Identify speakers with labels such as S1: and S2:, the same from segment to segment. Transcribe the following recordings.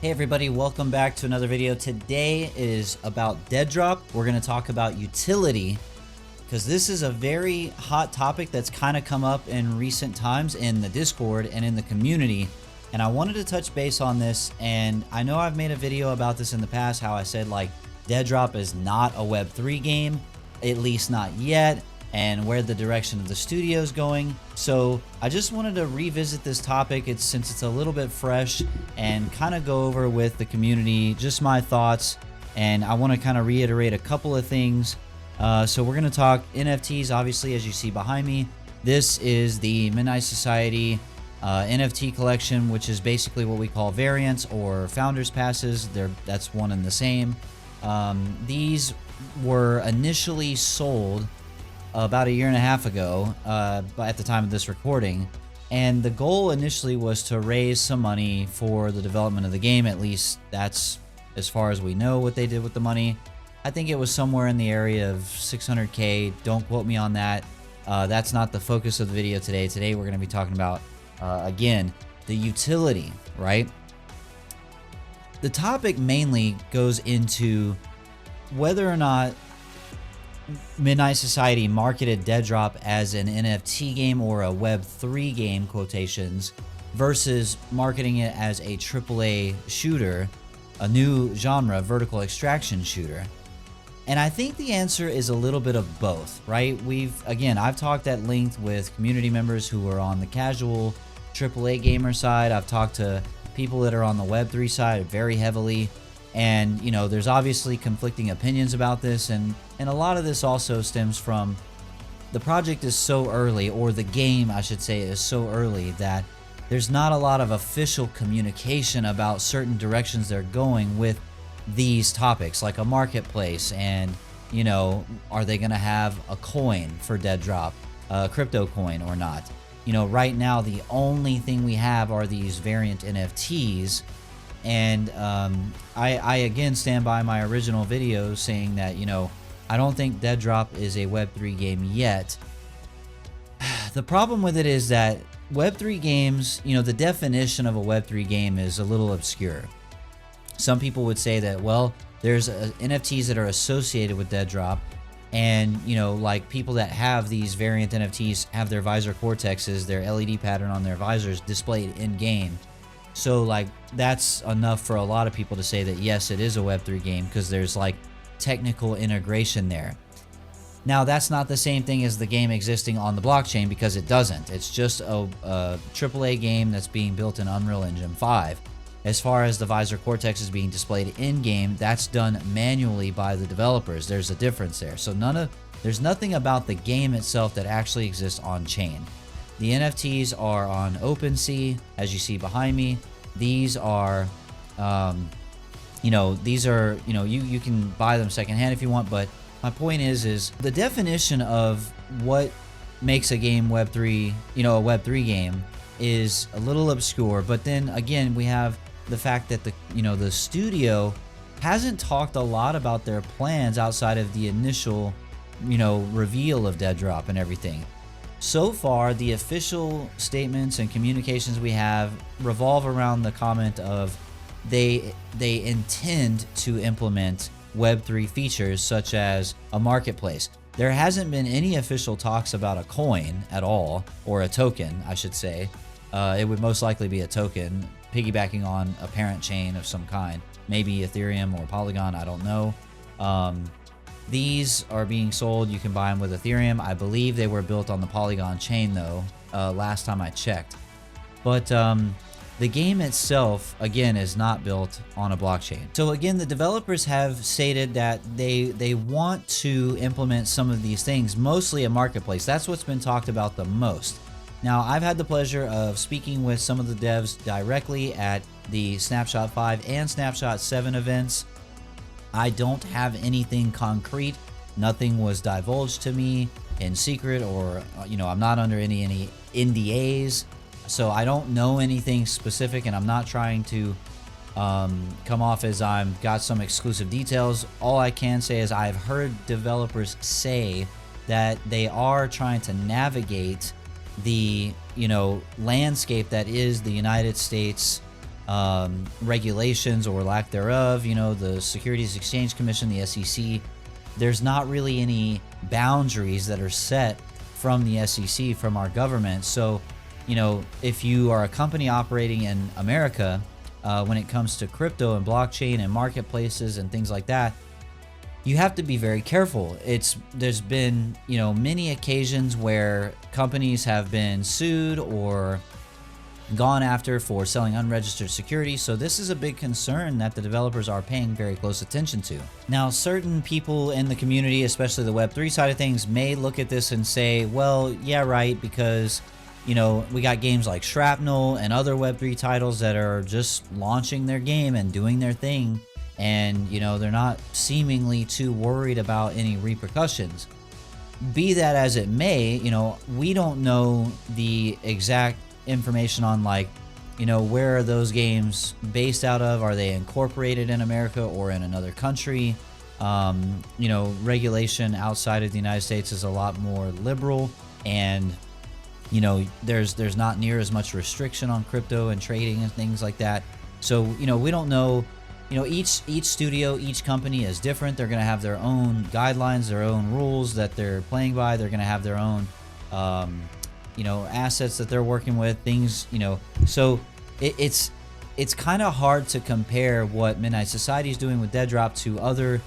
S1: Hey everybody, welcome back to another video. Today is about Deadrop. We're going to talk about utility because this is a very hot topic that's kind of come up in recent times in the Discord and in the community. And I wanted to touch base on this, and I know I've made a video about this in the past, how I said like Deadrop is not a Web3 game, at least not yet, and where the direction of the studio is going. So I just wanted to revisit this topic since it's a little bit fresh and kind of go over with the community just my thoughts, and I want to kind of reiterate a couple of things. So we're going to talk NFTs, obviously, as you see behind me. This is the Midnight Society NFT collection, which is basically what we call variants or founders passes. That's one and the same. These were initially sold about a year and a half ago, at the time of this recording, and the goal initially was to raise some money for the development of the game. At least that's as far as we know what they did with the money. I think it was somewhere in the area of 600k. Don't quote me on that. That's not the focus of the video today. Today we're going to be talking about again the utility, right? The topic mainly goes into whether or not Midnight Society marketed Deadrop as an NFT game or a Web3 game, quotations, versus marketing it as a AAA shooter, a new genre, vertical extraction shooter. And I think the answer is a little bit of both, right? I've talked at length with community members who are on the casual AAA gamer side. I've talked to people that are on the Web3 side very heavily. And, you know, there's obviously conflicting opinions about this, and a lot of this also stems from the project is so early, or the game, I should say, is so early that there's not a lot of official communication about certain directions they're going with these topics, like a marketplace, and, you know, are they going to have a coin for Deadrop, a crypto coin or not? You know, right now, the only thing we have are these variant NFTs. And I again stand by my original video saying that, you know, I don't think Deadrop is a Web3 game yet. The problem with it is that Web3 games, you know, the definition of a Web3 game is a little obscure. Some people would say that, well, there's NFTs that are associated with Deadrop, and, you know, like people that have these variant NFTs have their visor cortexes, their LED pattern on their visors displayed in game. So like that's enough for a lot of people to say that yes, it is a Web3 game because there's like technical integration there. Now that's not the same thing as the game existing on the blockchain, because it doesn't. It's just a AAA game that's being built in Unreal Engine 5. As far as the visor cortex is being displayed in game, that's done manually by the developers. There's a difference there. So there's nothing about the game itself that actually exists on chain. The NFTs are on OpenSea, as you see behind me. These are, you can buy them secondhand if you want. But my point is the definition of what makes a game Web3, you know, a Web3 game is a little obscure. But then again, we have the fact that the studio hasn't talked a lot about their plans outside of the initial, you know, reveal of Deadrop and everything. So far, the official statements and communications we have revolve around the comment of they intend to implement Web3 features such as a marketplace. There hasn't been any official talks about a coin at all, or a token, I should say. It would most likely be a token piggybacking on a parent chain of some kind, maybe Ethereum or Polygon, I don't know. These are being sold. You can buy them with Ethereum. I believe they were built on the Polygon chain, though, last time I checked. But the game itself, again, is not built on a blockchain. So again, the developers have stated that they want to implement some of these things, mostly a marketplace. That's what's been talked about the most. Now, I've had the pleasure of speaking with some of the devs directly at the Snapshot 5 and Snapshot 7 events. I don't have anything concrete. Nothing was divulged to me in secret, or, you know, I'm not under any NDAs. So I don't know anything specific, and I'm not trying to come off as I've got some exclusive details. All I can say is I've heard developers say that they are trying to navigate the, you know, landscape that is the United States regulations or lack thereof, the Securities Exchange Commission, the SEC, there's not really any boundaries that are set from the SEC, from our government. So, if you are a company operating in America, when it comes to crypto and blockchain and marketplaces and things like that, you have to be very careful. There's been, many occasions where companies have been sued or gone after for selling unregistered securities. So this is a big concern that the developers are paying very close attention to. Now, certain people in the community, especially the Web3 side of things, may look at this and say, well, yeah, right, because we got games like Shrapnel and other Web3 titles that are just launching their game and doing their thing, and they're not seemingly too worried about any repercussions. Be that as it may, we don't know the exact information on where are those games based out of. Are they incorporated in America or in another country? Regulation outside of the United States is a lot more liberal, and there's not near as much restriction on crypto and trading and things like that. So we don't know. Each studio, each company is different. They're going to have their own guidelines, their own rules that they're playing by. They're going to have their own assets that they're working with, things, so it's kind of hard to compare what Midnight Society is doing with Deadrop to other,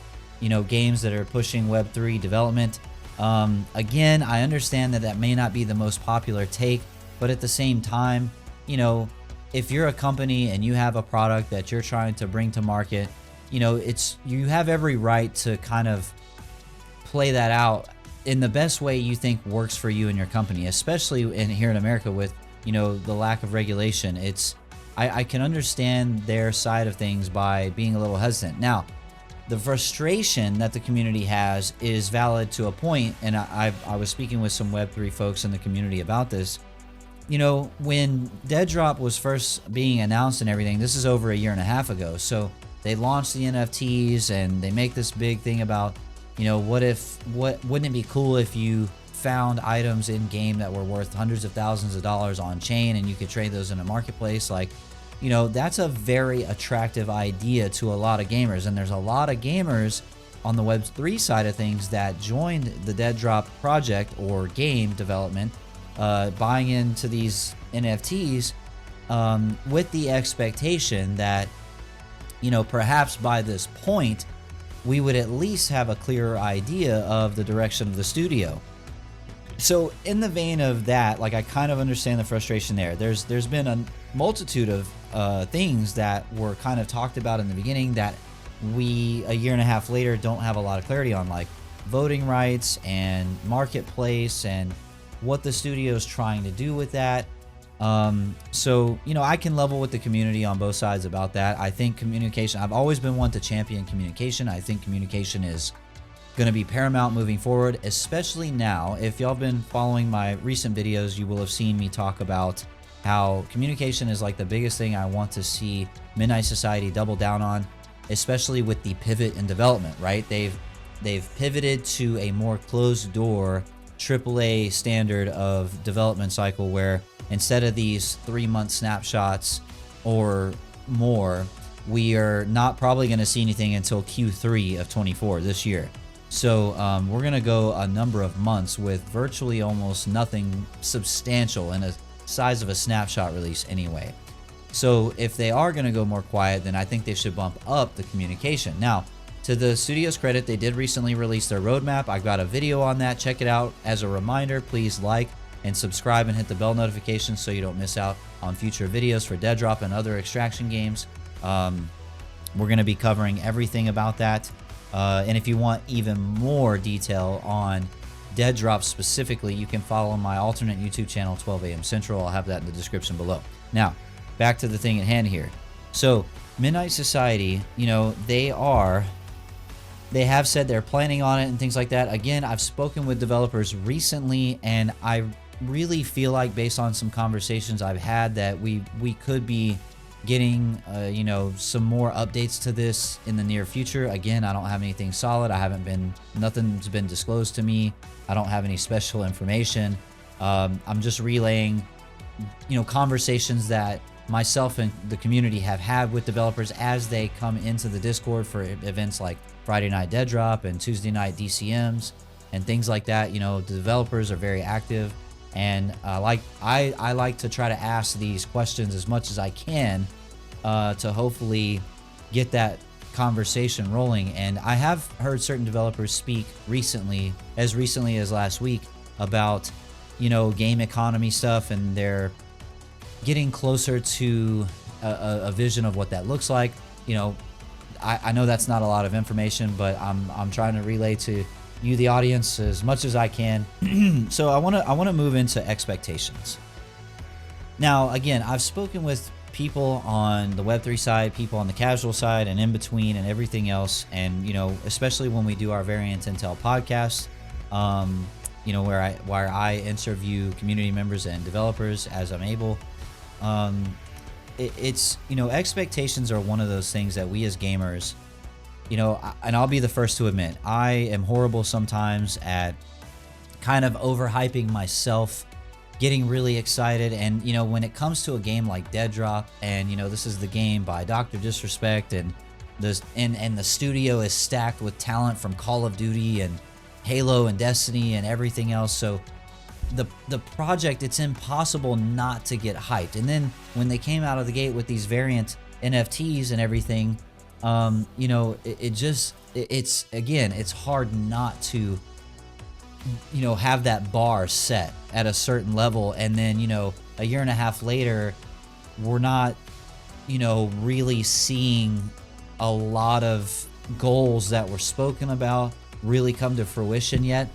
S1: games that are pushing Web3 development. Again, I understand that may not be the most popular take, but at the same time, if you're a company and you have a product that you're trying to bring to market, you have every right to kind of play that out in the best way you think works for you and your company, especially here in America with, the lack of regulation. I can understand their side of things by being a little hesitant. Now, the frustration that the community has is valid to a point, and I was speaking with some Web3 folks in the community about this. When Deadrop was first being announced and everything, this is over a year and a half ago. So they launched the NFTs and they make this big thing about, wouldn't it be cool if you found items in game that were worth hundreds of thousands of dollars on chain and you could trade those in a marketplace? That's a very attractive idea to a lot of gamers. And there's a lot of gamers on the Web3 side of things that joined the Deadrop project or game development, buying into these NFTs with the expectation that, perhaps by this point, we would at least have a clearer idea of the direction of the studio. So in the vein of that, I kind of understand the frustration there. There's been a multitude of things that were kind of talked about in the beginning that we, a year and a half later, don't have a lot of clarity on, like voting rights and marketplace and what the studio is trying to do with that. So, I can level with the community on both sides about that. I think communication, I've always been one to champion communication. I think communication is going to be paramount moving forward, especially now. If y'all been following my recent videos, you will have seen me talk about how communication is the biggest thing I want to see Midnight Society double down on, especially with the pivot in development, right? They've pivoted to a more closed door AAA standard of development cycle, where instead of these 3-month snapshots or more, we are not probably going to see anything until Q3 of 24 this year. So we're going to go a number of months with virtually almost nothing substantial in the size of a snapshot release anyway. So if they are going to go more quiet, then I think they should bump up the communication. Now, to the studio's credit, they did recently release their roadmap. I've got a video on that. Check it out. As a reminder, please like and subscribe and hit the bell notification so you don't miss out on future videos for Deadrop and other extraction games. We're going to be covering everything about that. And if you want even more detail on Deadrop specifically, you can follow my alternate YouTube channel, 12 a.m. Central. I'll have that in the description below. Now, back to the thing at hand here. So, Midnight Society, they have said they're planning on it and things like that. Again, I've spoken with developers recently, and I really feel like, based on some conversations I've had, that we could be getting some more updates to this in the near future. Again, I don't have anything solid. Nothing's been disclosed to me. I don't have any special information. I'm just relaying conversations that myself and the community have had with developers as they come into the Discord for events like Friday Night Deadrop and Tuesday Night DCMs and things like that. You know, the developers are very active, and I like to try to ask these questions as much as I can to hopefully get that conversation rolling. And I have heard certain developers speak recently as last week, about, you know, game economy stuff, and they're getting closer to a vision of what that looks like. You know, I know that's not a lot of information, but I'm trying to relay to you, the audience, as much as I can. So I want to move into expectations. Now, again, I've spoken with people on the Web3 side, people on the casual side, and in between, and everything else. And, you know, especially when we do our Variant Intel podcast, you know, where I interview community members and developers as I'm able. It's, you know, expectations are one of those things that we as gamers, you know, and I'll be the first to admit, I am horrible sometimes at kind of overhyping myself, getting really excited. And, you know, when it comes to a game like Deadrop, and, you know, this is the game by Dr. Disrespect, and the studio is stacked with talent from Call of Duty and Halo and Destiny and everything else. So the project, it's impossible not to get hyped. And then when they came out of the gate with these variant NFTs and everything, you know, it's again, it's hard not to, you know, have that bar set at a certain level. And then, you know, a year and a half later, we're not, you know, really seeing a lot of goals that were spoken about really come to fruition yet.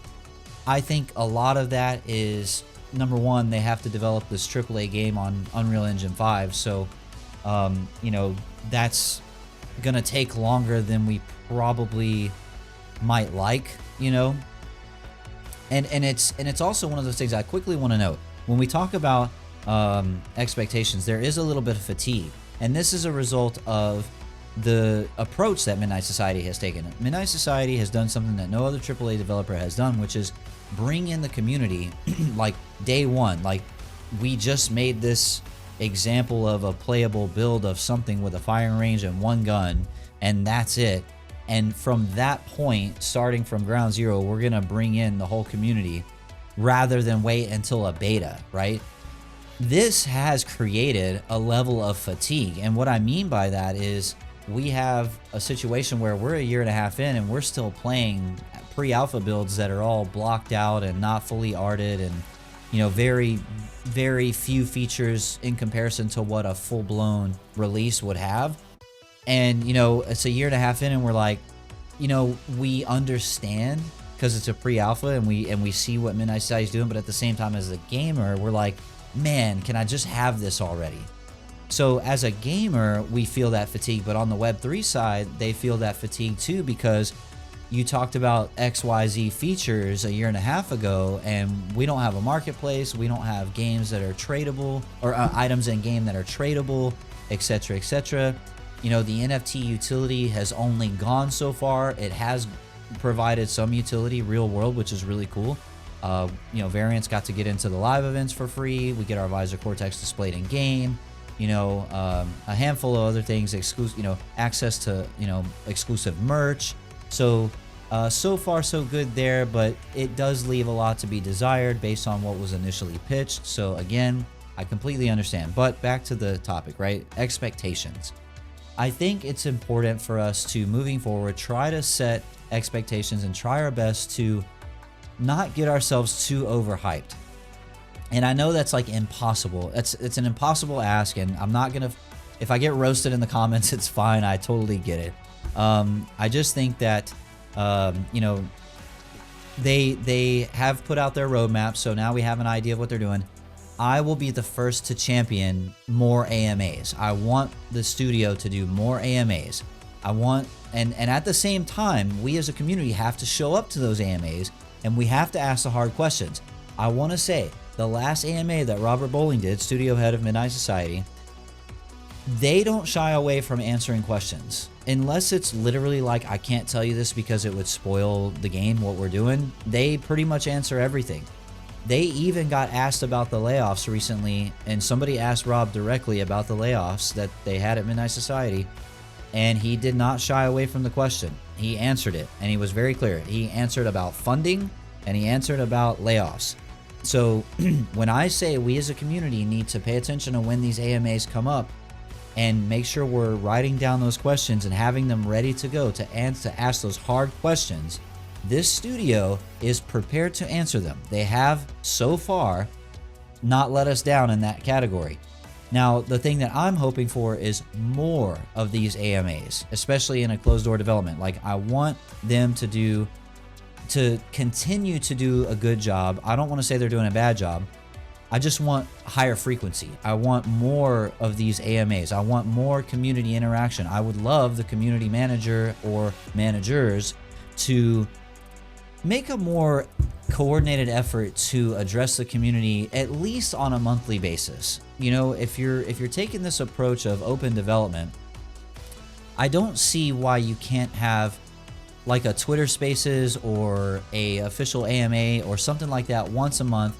S1: I think a lot of that is, number one, they have to develop this AAA game on Unreal Engine 5. So, you know, that's going to take longer than we probably might like, you know. And it's also one of those things I quickly want to note. When we talk about expectations, there is a little bit of fatigue. And this is a result of the approach that Midnight Society has taken. Midnight Society has done something that no other AAA developer has done, which is bring in the community like day one. Like, we just made this example of a playable build of something with a firing range and one gun, and that's it. And from that point, starting from ground zero, we're gonna bring in the whole community rather than wait until a beta, right? This has created a level of fatigue. And what I mean by that is, we have a situation where we're a year and a half in and we're still playing pre-alpha builds that are all blocked out and not fully arted, and, you know, very, very few features in comparison to what a full-blown release would have. And, you know, it's a year and a half in and we're like, you know, we understand because it's a pre-alpha and we see what Midnight Society is doing, but at the same time, as a gamer, we're like, man, can I just have this already? So as a gamer, we feel that fatigue, but on the Web3 side, they feel that fatigue too, because you talked about XYZ features a year and a half ago, and we don't have a marketplace, we don't have games that are tradable, or items in game that are tradable, etc., etc. You know, the NFT utility has only gone so far. It has provided some utility real world, which is really cool. You know, Variants got to get into the live events for free. We get our Visor Cortex displayed in game. You know, a handful of other things, exclusive, you know, access to, you know, exclusive merch. So, so far so good there, but it does leave a lot to be desired based on what was initially pitched. So again, I completely understand. But back to the topic, right? Expectations. I think it's important for us to, moving forward, try to set expectations and try our best to not get ourselves too overhyped. And I know that's like impossible. It's an impossible ask, and I'm not gonna, if I get roasted in the comments, it's fine. I totally get it. I just think that, you know, they have put out their roadmap, so now we have an idea of what they're doing. I will be the first to champion more AMAs. I want the studio to do more AMAs. I want, and at the same time, we as a community have to show up to those AMAs, and we have to ask the hard questions. I want to say, the last AMA that Robert Bowling did, studio head of Midnight Society, they don't shy away from answering questions. Unless it's literally like, I can't tell you this because it would spoil the game, what we're doing, they pretty much answer everything. They even got asked about the layoffs recently, and somebody asked Rob directly about the layoffs that they had at Midnight Society, and he did not shy away from the question. He answered it, and he was very clear. He answered about funding, and he answered about layoffs. So when I say we as a community need to pay attention to when these AMAs come up and make sure we're writing down those questions and having them ready to go to ask those hard questions, this studio is prepared to answer them. They have so far not let us down in that category. Now, the thing that I'm hoping for is more of these AMAs, especially in a closed door development. Like, I want them to continue to do a good job. I don't want to say they're doing a bad job. I just want higher frequency. I want more of these AMAs. I want more community interaction. I would love the community manager or managers to make a more coordinated effort to address the community at least on a monthly basis. You know, if you're taking this approach of open development, I don't see why you can't have like a Twitter Spaces or a official AMA or something like that once a month.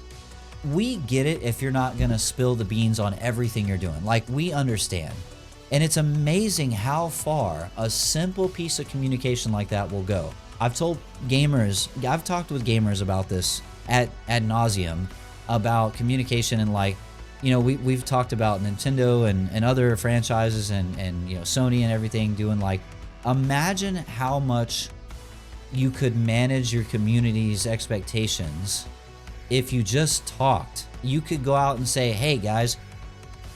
S1: We get it if you're not going to spill the beans on everything you're doing. Like, we understand. And it's amazing how far a simple piece of communication like that will go. I've talked with gamers about this ad nauseum, about communication, and like, you know, we've talked about Nintendo and other franchises and you know, Sony and everything doing, like, imagine how much you could manage your community's expectations if you just talked. You could go out and say, hey guys,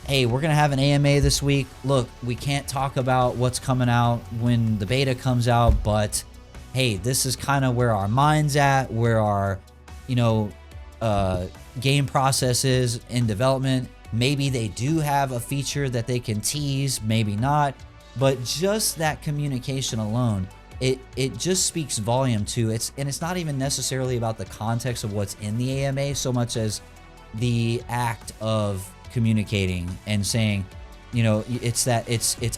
S1: hey, we're gonna have an AMA this week. Look, we can't talk about what's coming out when the beta comes out, but hey, this is kind of where our mind's at, where our, you know, game process is in development. Maybe they do have a feature that they can tease, maybe not, but just that communication alone, it just speaks volume to it. And it's not even necessarily about the context of what's in the AMA so much as the act of communicating and saying, you know, it's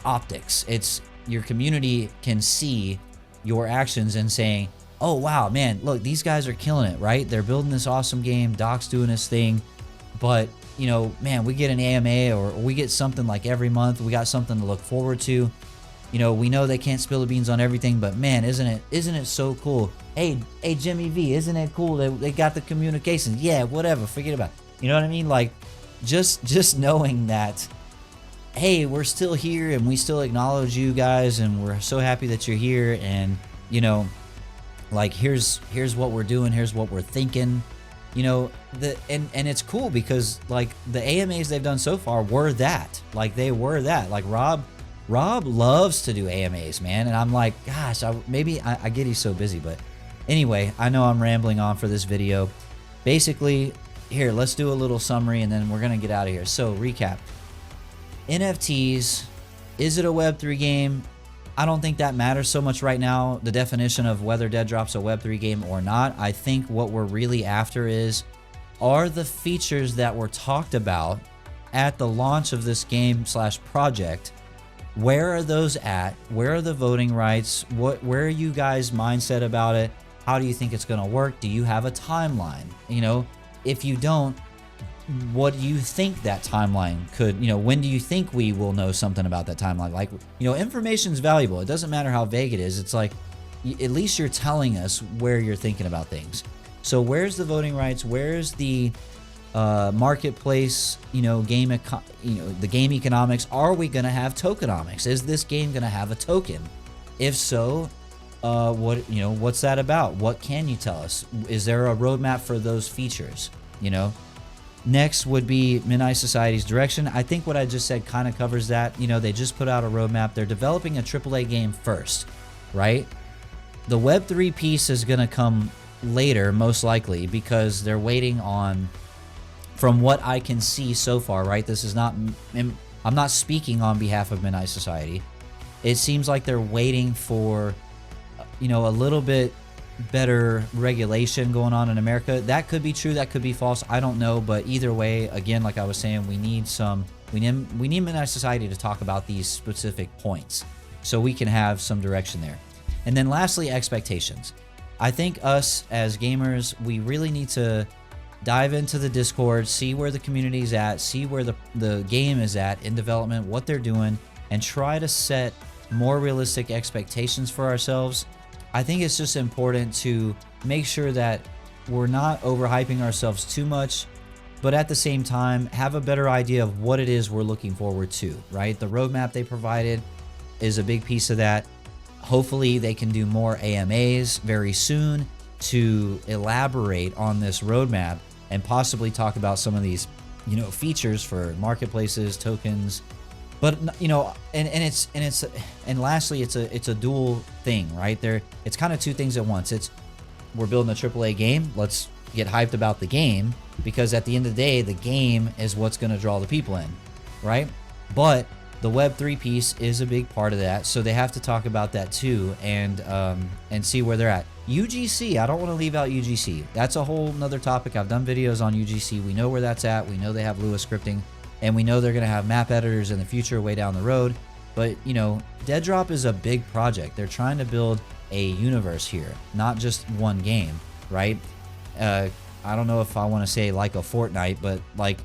S1: optics. It's your community can see your actions and saying, oh wow, man, look, these guys are killing it, right? They're building this awesome game, Doc's doing his thing, but you know, man, we get an AMA or we get something like every month. We got something to look forward to. You know, we know they can't spill the beans on everything, but man, isn't it so cool? Hey Jimmy V, isn't it cool that they got the communications? Yeah, whatever, forget about it. You know what I mean? Like, just knowing that, hey, we're still here and we still acknowledge you guys and we're so happy that you're here, and you know, like, here's what we're doing, here's what we're thinking. You know, and it's cool because like the AMAs they've done so far were that. Like, they were that. Like, Rob loves to do AMAs, man, and I'm like, gosh, I get he's so busy, but anyway, I know I'm rambling on for this video. Basically, here, let's do a little summary and then we're gonna get out of here. So, recap. NFTs, is it a Web3 game? I don't think that matters so much right now, the definition of whether Deadrop's a Web3 game or not. I think what we're really after is, are the features that were talked about at the launch of this game / project, where are those at? Where are the voting rights? Where are you guys' mindset about it? How do you think it's gonna work? Do you have a timeline? You know, if you don't, what do you think that timeline could, you know, when do you think we will know something about that timeline? Like, you know, information is valuable. It doesn't matter how vague it is. It's like, at least you're telling us where you're thinking about things. So where's the voting rights? Where's the marketplace, you know, the game economics? Are we going to have tokenomics? Is this game going to have a token? If so, what's that about? What can you tell us? Is there a roadmap for those features? You know, next would be Midnight Society's direction. I think what I just said kind of covers that. You know, they just put out a roadmap. They're developing a AAA game first, right? The Web3 piece is going to come later, most likely, because they're waiting on, from what I can see so far, right? This is not, I'm not speaking on behalf of Midnight Society. It seems like they're waiting for, you know, a little bit better regulation going on in America. That could be true, that could be false, I don't know, but either way, again, like I was saying, we need Midnight Society to talk about these specific points so we can have some direction there. And then lastly, expectations. I think us as gamers, we really need to dive into the Discord, see where the community is at, see where the game is at in development, what they're doing, and try to set more realistic expectations for ourselves. I think it's just important to make sure that we're not overhyping ourselves too much, but at the same time, have a better idea of what it is we're looking forward to, right? The roadmap they provided is a big piece of that. Hopefully they can do more AMAs very soon to elaborate on this roadmap and possibly talk about some of these, you know, features for marketplaces, tokens. But you know, and lastly, it's a dual thing, right? It's kind of two things at once. We're building a AAA game. Let's get hyped about the game, because at the end of the day, the game is what's going to draw the people in, right? But the Web3 piece is a big part of that, so they have to talk about that too, and see where they're at. UGC, I don't want to leave out UGC. That's a whole nother topic. I've done videos on UGC. We know where that's at. We know they have Lua scripting, and we know they're going to have map editors in the future way down the road. But, you know, Deadrop is a big project. They're trying to build a universe here, not just one game, right? I don't know if I want to say like a Fortnite, but like,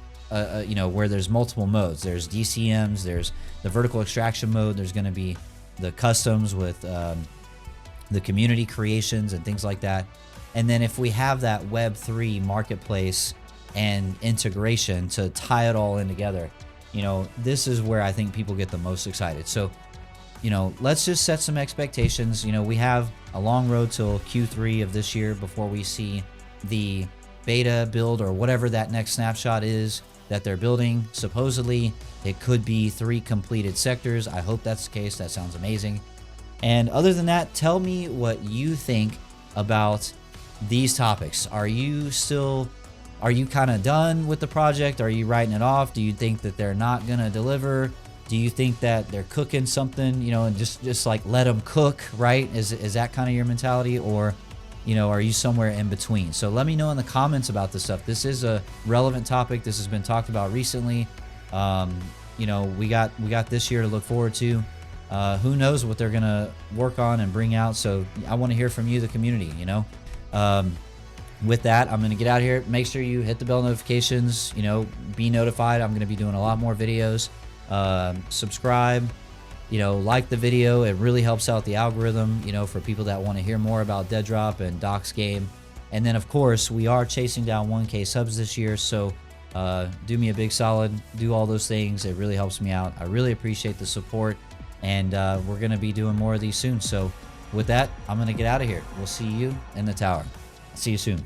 S1: you know, where there's multiple modes. There's DCMs, there's the vertical extraction mode, there's going to be the customs with the community creations and things like that. And then if we have that Web3 marketplace and integration to tie it all in together, you know, this is where I think people get the most excited. So, you know, let's just set some expectations. You know, we have a long road till Q3 of this year before we see the beta build or whatever that next snapshot is that they're building. Supposedly it could be 3 completed sectors. I hope that's the case. That sounds amazing. And other than that, tell me what you think about these topics. Are you kind of done with the project? Are you writing it off? Do you think that they're not gonna deliver? Do you think that they're cooking something, you know, and just like let them cook, right? Is that kind of your mentality? Or, you know, are you somewhere in between? So let me know in the comments about this stuff. This is a relevant topic. This has been talked about recently. You know, we got this year to look forward to. Who knows what they're gonna work on and bring out. So I want to hear from you, the community, you know. With that, I'm gonna get out of here. Make sure you hit the bell notifications, you know, be notified. I'm gonna be doing a lot more videos. Subscribe, you know, like the video. It really helps out the algorithm, you know, for people that want to hear more about Deadrop and Doc's game. And then of course we are chasing down 1K subs this year, so do me a big solid, do all those things. It really helps me out. I really appreciate the support, and we're gonna be doing more of these soon. So with that, I'm gonna get out of here. We'll see you in the tower. See you soon.